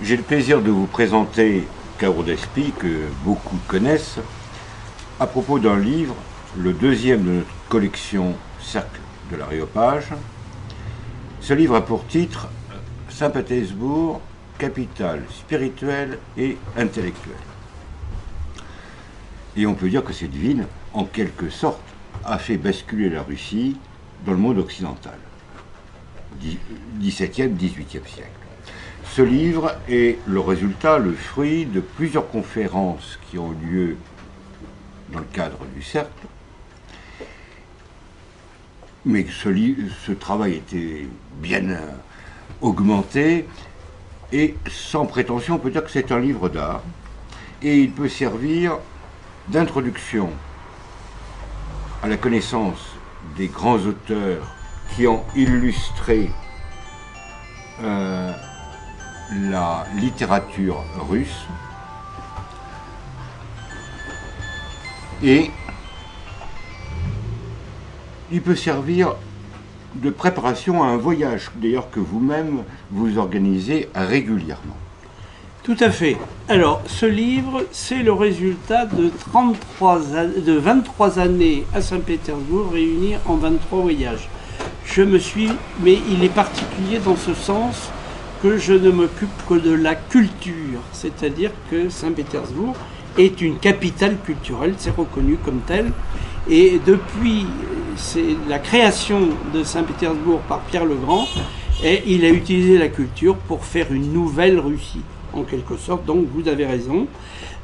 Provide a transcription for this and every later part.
J'ai le plaisir de vous présenter Cao d'Espy, que beaucoup connaissent, à propos d'un livre, le deuxième de notre collection Cercle de l'Aréopage. Ce livre a pour titre Saint-Pétersbourg, capitale spirituelle et intellectuelle. Et on peut dire que cette ville, en quelque sorte, a fait basculer la Russie dans le monde occidental, XVIIe, XVIIIe siècle. Ce livre est le résultat, le fruit de plusieurs conférences qui ont eu lieu dans le cadre du Cercle. Mais ce travail était bien augmenté et sans prétention, on peut dire que c'est un livre d'art et il peut servir d'introduction à la connaissance des grands auteurs qui ont illustré la littérature russe et il peut servir de préparation à un voyage, d'ailleurs que vous-même vous organisez régulièrement. Tout à fait. Alors, ce livre, c'est le résultat de 23 années à Saint-Pétersbourg réunies en 23 voyages. Mais il est particulier dans ce sens que je ne m'occupe que de la culture, c'est-à-dire que Saint-Pétersbourg est une capitale culturelle, c'est reconnu comme tel, et depuis la création de Saint-Pétersbourg par Pierre le Grand, il a utilisé la culture pour faire une nouvelle Russie, en quelque sorte. Donc vous avez raison,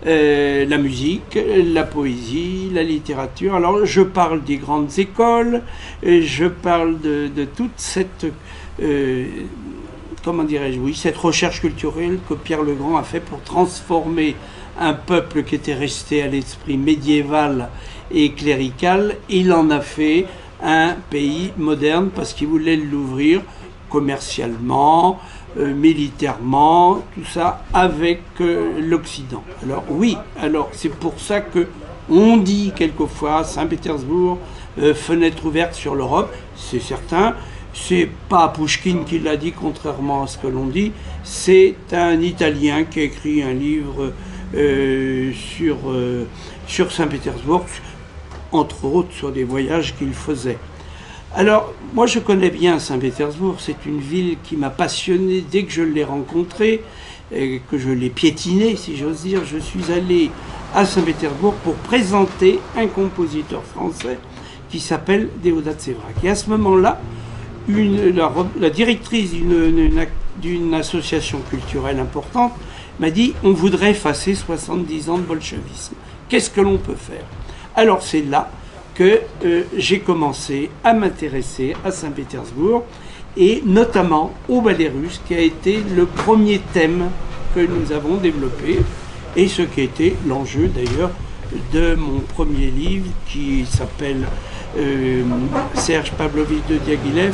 la musique, la poésie, la littérature. Alors je parle des grandes écoles, je parle de toute cette comment dirais-je, oui, cette recherche culturelle que Pierre le Grand a fait pour transformer un peuple qui était resté à l'esprit médiéval et clérical. Il en a fait un pays moderne parce qu'il voulait l'ouvrir commercialement, militairement, tout ça avec l'Occident. Alors oui, alors c'est pour ça que on dit quelquefois Saint-Pétersbourg, fenêtre ouverte sur l'Europe, c'est certain. C'est pas Pouchkine qui l'a dit, contrairement à ce que l'on dit. C'est un Italien qui a écrit un livre sur Saint-Pétersbourg, entre autres sur des voyages qu'il faisait. Alors, moi je connais bien Saint-Pétersbourg, c'est une ville qui m'a passionné dès que je l'ai rencontrée, et que je l'ai piétinée, si j'ose dire. Je suis allé à Saint-Pétersbourg pour présenter un compositeur français qui s'appelle Déodat Sévrac. Et à ce moment-là, la directrice d'une association culturelle importante m'a dit « On voudrait effacer 70 ans de bolchevisme. Qu'est-ce que l'on peut faire ?» Alors c'est là que j'ai commencé à m'intéresser à Saint-Pétersbourg et notamment au ballet russe, qui a été le premier thème que nous avons développé et ce qui a été l'enjeu d'ailleurs de mon premier livre qui s'appelle Serge Pavlovitch de Diaghilev,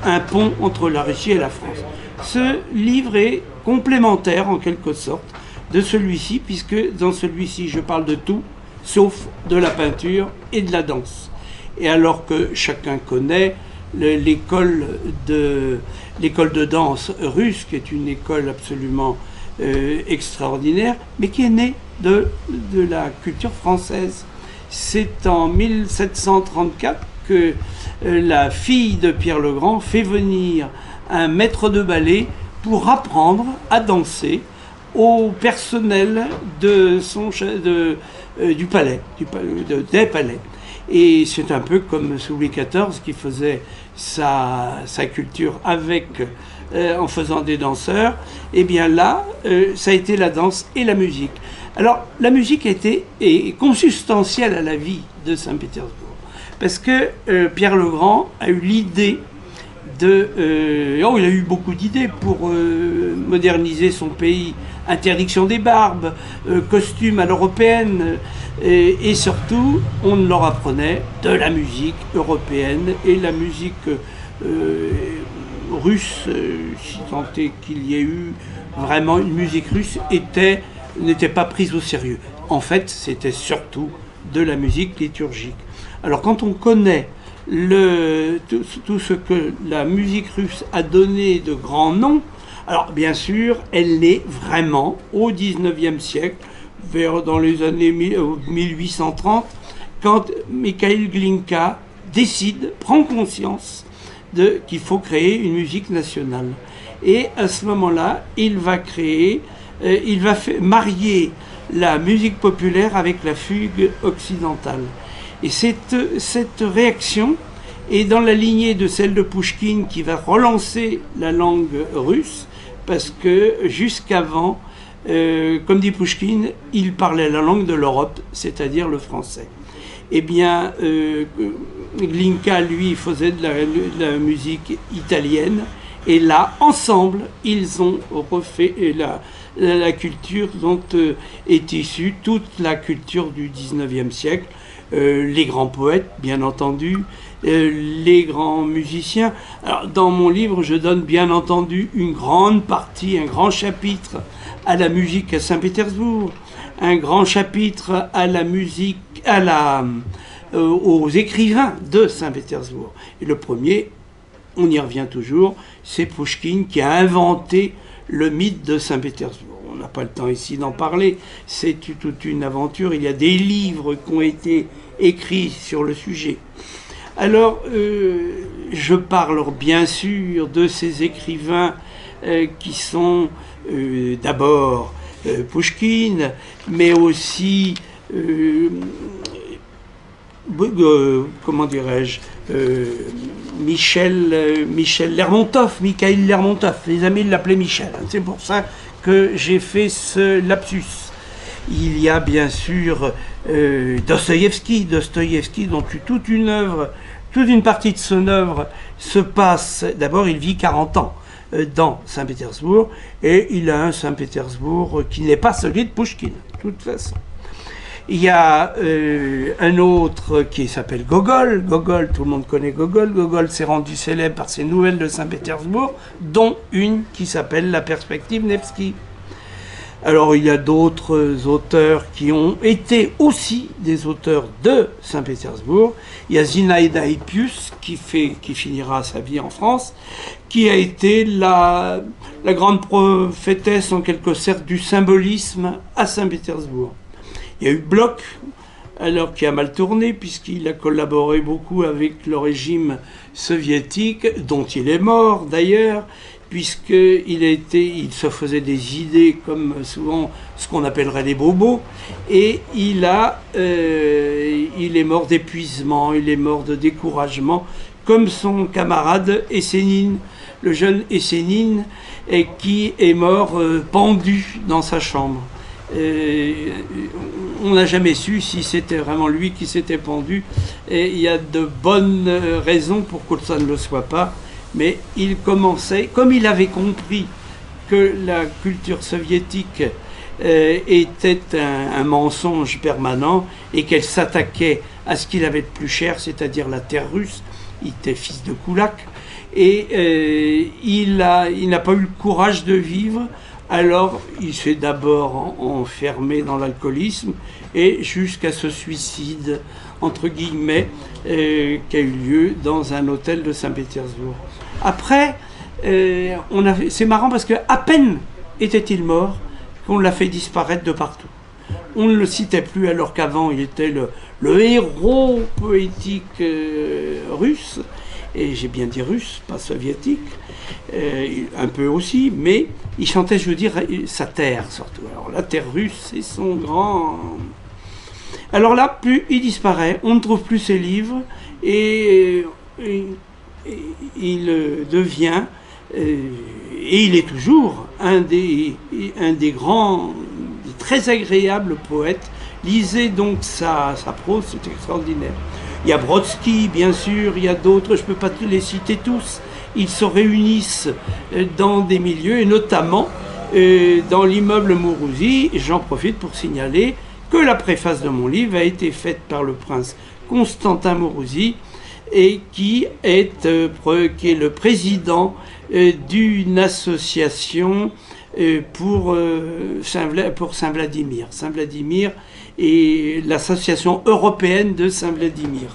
un pont entre la Russie et la France. Ce livre est complémentaire en quelque sorte de celui-ci, puisque dans celui-ci je parle de tout, sauf de la peinture et de la danse. Et alors que chacun connaît l'école de danse russe, qui est une école absolument extraordinaire, mais qui est née de la culture française. C'est en 1734 que la fille de Pierre le Grand fait venir un maître de ballet pour apprendre à danser au personnel du palais, des palais. Et c'est un peu comme sous Louis XIV qui faisait sa culture en faisant des danseurs. Et bien là, ça a été la danse et la musique. Alors la musique est consubstantielle à la vie de Saint-Pétersbourg. Parce que Pierre le Grand a eu l'idée il a eu beaucoup d'idées pour moderniser son pays. Interdiction des barbes, costumes à l'européenne, et surtout, on leur apprenait de la musique européenne et la musique russe, si tant est qu'il y ait eu vraiment une musique russe, n'était pas prise au sérieux. En fait, c'était surtout de la musique liturgique. Alors quand on connaît tout ce que la musique russe a donné de grands noms. Alors bien sûr, elle naît vraiment au XIXe siècle, dans les années 1830, quand Mikhail Glinka prend conscience qu'il faut créer une musique nationale. Et à ce moment-là, il va marier la musique populaire avec la fugue occidentale. Et cette réaction est dans la lignée de celle de Pouchkine, qui va relancer la langue russe, parce que jusqu'avant, comme dit Pouchkine, il parlait la langue de l'Europe, c'est-à-dire le français. Eh bien, Glinka, lui, faisait de la musique italienne, et là, ensemble, ils ont refait la culture dont est issue toute la culture du XIXe siècle, les grands poètes, bien entendu, les grands musiciens. Alors, dans mon livre, je donne bien entendu une grande partie, un grand chapitre à la musique à Saint-Pétersbourg, un grand chapitre à la musique, aux écrivains de Saint-Pétersbourg. Et le premier, on y revient toujours, c'est Pouchkine qui a inventé le mythe de Saint-Pétersbourg. On n'a pas le temps ici d'en parler, c'est toute une aventure. Il y a des livres qui ont été écrits sur le sujet. Alors, je parle bien sûr de ces écrivains qui sont d'abord Pouchkine, mais aussi, comment dirais-je, Mikhaïl Lermontov. Les amis l'appelaient Michel. C'est pour ça que j'ai fait ce lapsus. Il y a bien sûr Dostoïevski, dont toute une partie de son œuvre se passe. D'abord, il vit 40 ans dans Saint-Pétersbourg, et il a un Saint-Pétersbourg qui n'est pas celui de Pouchkine, de toute façon. Il y a un autre qui s'appelle Gogol. Gogol, tout le monde connaît Gogol. Gogol s'est rendu célèbre par ses nouvelles de Saint-Pétersbourg, dont une qui s'appelle La Perspective Nevsky. Alors il y a d'autres auteurs qui ont été aussi des auteurs de Saint-Pétersbourg. Il y a Zinaïda Hippius qui finira sa vie en France, qui a été la grande prophétesse en quelque sorte du symbolisme à Saint-Pétersbourg. Il y a eu Bloch, alors qui a mal tourné, puisqu'il a collaboré beaucoup avec le régime soviétique, dont il est mort d'ailleurs, puisqu'il se faisait des idées comme souvent ce qu'on appellerait les bobos, et il est mort d'épuisement, il est mort de découragement, comme son camarade Essénine, le jeune Essénine, qui est mort pendu dans sa chambre. On n'a jamais su si c'était vraiment lui qui s'était pendu, et il y a de bonnes raisons pour que ça ne le soit pas, mais il commençait, comme il avait compris que la culture soviétique était un mensonge permanent et qu'elle s'attaquait à ce qu'il avait de plus cher, c'est-à-dire la terre russe. Il était fils de Koulak, et il n'a pas eu le courage de vivre. Alors, il s'est d'abord enfermé dans l'alcoolisme, et jusqu'à ce suicide, entre guillemets, qui a eu lieu dans un hôtel de Saint-Pétersbourg. Après, c'est marrant parce qu'à peine était-il mort qu'on l'a fait disparaître de partout. On ne le citait plus, alors qu'avant, il était le héros poétique russe. Et j'ai bien dit russe, pas soviétique, un peu aussi, mais il chantait, je veux dire, sa terre surtout. Alors la terre russe, c'est son grand... Alors là, plus il disparaît, on ne trouve plus ses livres, et il devient, et il est toujours un des grands, très agréables poètes. Lisez donc sa prose, c'est extraordinaire. Il y a Brodsky, bien sûr, il y a d'autres, je ne peux pas les citer tous. Ils se réunissent dans des milieux, et notamment dans l'immeuble Mourouzi. J'en profite pour signaler que la préface de mon livre a été faite par le prince Constantin Mourouzi, et qui est le président d'une association pour Saint-Vladimir. Saint-Vladimir et l'association européenne de Saint-Vladimir.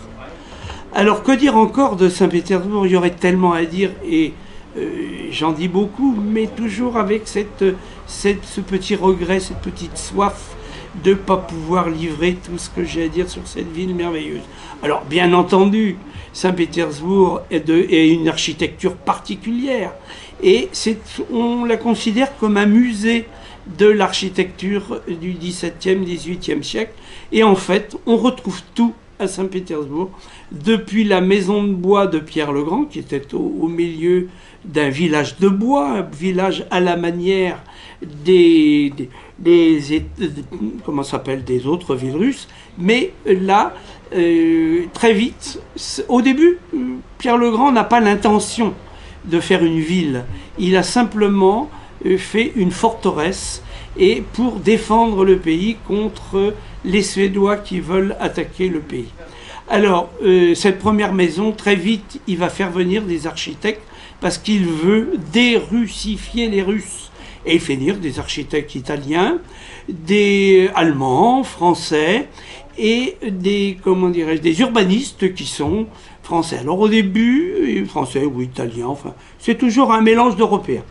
Alors, que dire encore de Saint-Pétersbourg? Il y aurait tellement à dire, et j'en dis beaucoup, mais toujours avec ce petit regret, cette petite soif de ne pas pouvoir livrer tout ce que j'ai à dire sur cette ville merveilleuse. Alors, bien entendu, Saint-Pétersbourg est une architecture particulière, et on la considère comme un musée de l'architecture du XVIIe, XVIIIe siècle, et en fait, on retrouve tout à Saint-Pétersbourg, depuis la maison de bois de Pierre le Grand, qui était au milieu d'un village de bois, un village à la manière des autres villes russes, mais là, très vite, au début, Pierre le Grand n'a pas l'intention de faire une ville, il a simplement fait une forteresse, et pour défendre le pays contre les Suédois qui veulent attaquer le pays. Alors, cette première maison, très vite, il va faire venir des architectes parce qu'il veut dérussifier les Russes. Et il fait venir des architectes italiens, des Allemands, Français, et des urbanistes qui sont français. Alors au début, français ou italiens, enfin, c'est toujours un mélange d'Européens.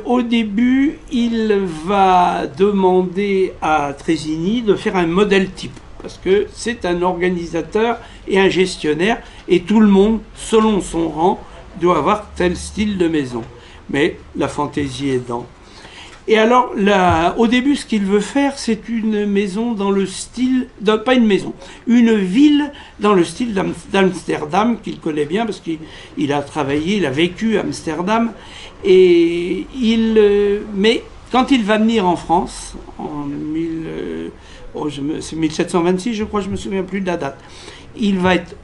Au début, il va demander à Trésigny de faire un modèle type, parce que c'est un organisateur et un gestionnaire, et tout le monde, selon son rang, doit avoir tel style de maison. Mais la fantaisie aidant. Et alors, au début, ce qu'il veut faire, c'est une maison dans le style, pas une maison, une ville dans le style d'Amsterdam, qu'il connaît bien, parce qu'il a travaillé, il a vécu à Amsterdam. Et mais quand il va venir en France, en 1726, je crois, je me souviens plus de la date, il va être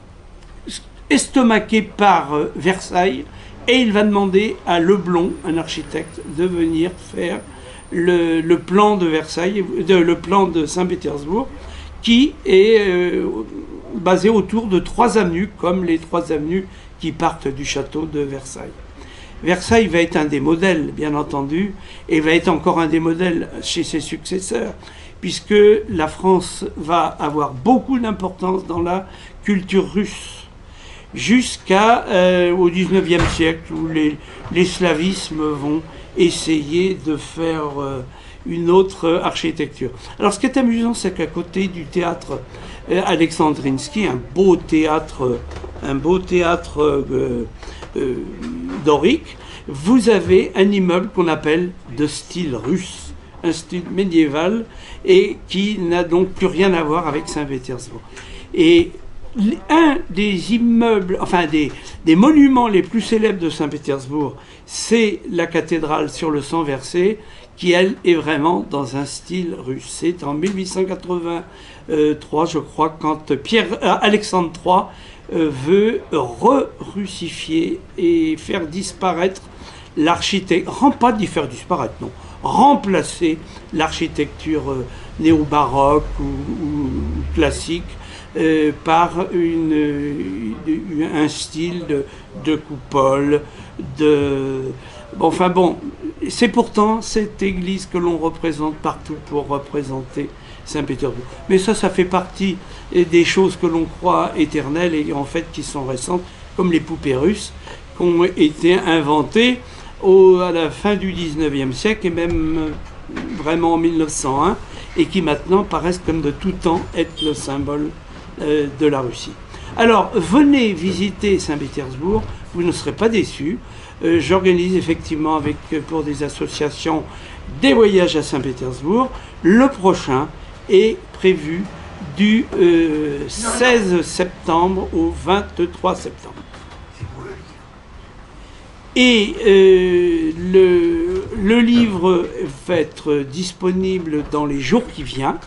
estomaqué par Versailles, et il va demander à Leblond, un architecte, de venir faire le plan de Versailles, le plan de Saint-Pétersbourg, qui est basé autour de 3 avenues, comme les 3 avenues qui partent du château de Versailles. Versailles va être un des modèles, bien entendu, et va être encore un des modèles chez ses successeurs, puisque la France va avoir beaucoup d'importance dans la culture russe, jusqu'au XIXe siècle, où les slavismes vont essayer de faire une autre architecture. Alors ce qui est amusant, c'est qu'à côté du théâtre Alexandrinsky, un beau théâtre dorique, vous avez un immeuble qu'on appelle de style russe, un style médiéval, et qui n'a donc plus rien à voir avec Saint-Pétersbourg. Et un des immeubles, enfin des monuments les plus célèbres de Saint-Pétersbourg, c'est la cathédrale sur le sang versé, qui elle est vraiment dans un style russe. C'est en 1883, je crois, quand Alexandre III veut re-russifier et faire disparaître l'architecture, pas d'y faire disparaître, non, remplacer l'architecture néo-baroque ou classique par un style de coupole, enfin bon, c'est pourtant cette église que l'on représente partout pour représenter Saint-Pétersbourg. Mais ça fait partie des choses que l'on croit éternelles et en fait qui sont récentes, comme les poupées russes, qui ont été inventées à la fin du 19e siècle et même vraiment en 1901, et qui maintenant paraissent comme de tout temps être le symbole de la Russie. Alors, venez visiter Saint-Pétersbourg, vous ne serez pas déçus. J'organise effectivement pour des associations des voyages à Saint-Pétersbourg. Le prochain est prévu du 16 septembre au 23 septembre. Et le livre va être disponible dans les jours qui viennent.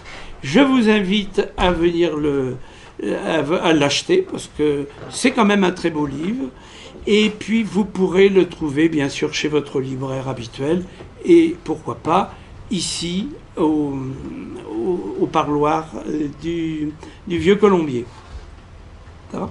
Je vous invite à venir à l'acheter parce que c'est quand même un très beau livre. Et puis vous pourrez le trouver bien sûr chez votre libraire habituel et pourquoi pas ici au parloir du Vieux Colombier. Ça va ?